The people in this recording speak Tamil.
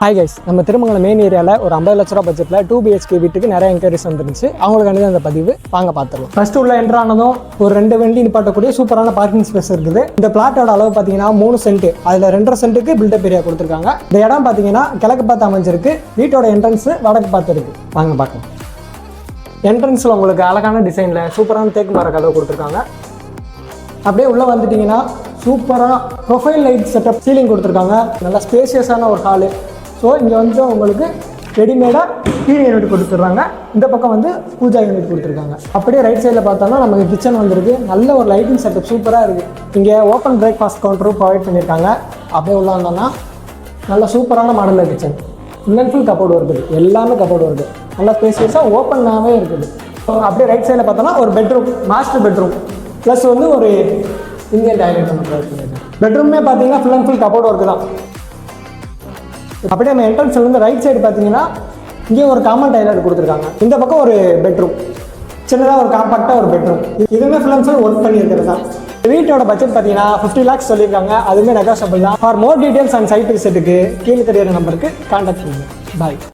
ஹாய் கைஸ், நம்ம திருமங்கலம் மெயின் ஏரியாவில் ஒரு 50 லட்ச ரூபா பட்ஜெட்டில் 2 BHK வீட்டுக்கு நிறைய என்கொயரிஸ் வந்துருந்துச்சு. அவங்களுக்கு அந்த பதிவு வாங்க பார்த்துருவோம். ஃபர்ஸ்ட் உள்ள என்ட்ரு ஆனதும் ஒரு 2 வண்டி நிப்பாட்டக்கூடிய சூப்பரான பார்க்கிங் ஸ்பேஸ் இருக்குது. இந்த பிளாட்டோட அளவு பார்த்தீங்கன்னா 3 சென்ட், அதில் 2.5 சென்ட்டுக்கு பில்டப் ஏரியா கொடுத்துருக்காங்க. இந்த இடம் பார்த்தீங்கன்னா கிழக்கு பார்த்து அமைஞ்சிருக்கு. வீட்டோட என்ட்ரன்ஸ் வடக்கு பார்த்து இருக்கு. வாங்க பார்க்கலாம். என்ட்ரன்ஸில் உங்களுக்கு அழகான டிசைனில் சூப்பரான தேக்கு மர கதவு கொடுத்துருக்காங்க. அப்படியே உள்ளே வந்துட்டிங்கன்னா சூப்பராக ப்ரொஃபைல் லைட் செட்டப் சீலிங் கொடுத்துருக்காங்க. நல்லா ஸ்பேசியஸான ஒரு ஹாலு. ஸோ இங்கே வந்து உங்களுக்கு ரெடிமேடாக டிவி யூனிட் கொடுத்துட்றாங்க. இந்த பக்கம் வந்து பூஜா யூனிட் கொடுத்துருக்காங்க. அப்படியே ரைட் சைடில் பார்த்தோம்னா நமக்கு கிச்சன் வந்துருக்கு. நல்ல ஒரு லைட்டிங் செட்டப் சூப்பராக இருக்குது. இங்கே ஓப்பன் பிரேக்ஃபாஸ்ட் கவுண்டரும் ப்ரொவைட் பண்ணியிருக்காங்க. அப்படியே உள்ள வந்தோம்னா நல்ல சூப்பரான மாடலில் kitchen. Full and full cupboard வருது, எல்லாமே கப்போர்டு வருது. நல்லா ஸ்பேசியஸாக ஓப்பனாகவே இருக்குது. அப்படியே ரைட் சைடில் பார்த்தோம்னா ஒரு பெட்ரூம், மாஸ்டர் பெட்ரூம் ப்ளஸ் வந்து ஒரு இந்தியன் டாய்லெட் நம்ம ப்ரொவைட் பண்ணியிருக்கோம். பெட்ரூமே பார்த்தீங்கன்னா full and full cupboard work தான். அப்படியே நம்ம என்ட்ரன்ஸ்லேருந்து ரைட் சைடு பார்த்தீங்கன்னா இங்கே ஒரு காமன் டாய்லெட் கொடுத்துருக்காங்க. இந்த பக்கம் ஒரு பெட்ரூம், சின்னதாக ஒரு காம்பாக்டாக ஒரு பெட்ரூம். இதுவுமே ஃபுல் அண்ட் ஃபுல் ஒர்க் பண்ணியிருக்கிறது தான். வீட்டோட பட்ஜெட் பார்த்தீங்கன்னா 50 lakhs சொல்லியிருக்காங்க. அதுவுமே நெகோஷியபிள் தான். For more details and site விசிட்டுக்கு கீழே தெரியிற நம்பருக்கு கான்டாக்ட் பண்ணுங்கள். பாய்.